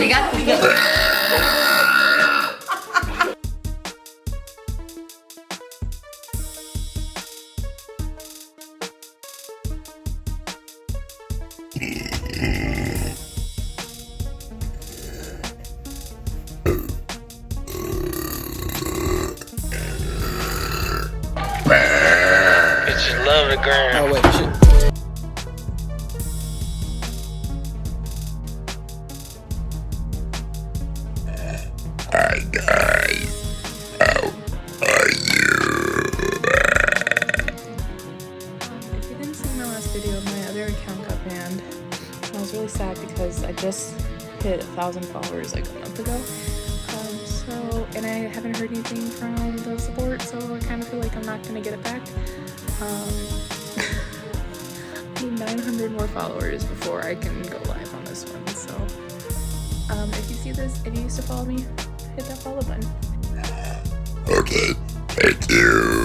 Obrigado, obrigado. Bitch, you love the ground. Oh wait, shit. Hi guys, how are you? If you didn't see my last video, my other account got banned. I was really sad because I just hit 1,000 followers like a month ago. And I haven't heard anything from the support, so I kind of feel like I'm not gonna get it back. I need 900 more followers before I can go live on this one. So if you see this, if you used to follow me, hit that follow button. Okay, thank you.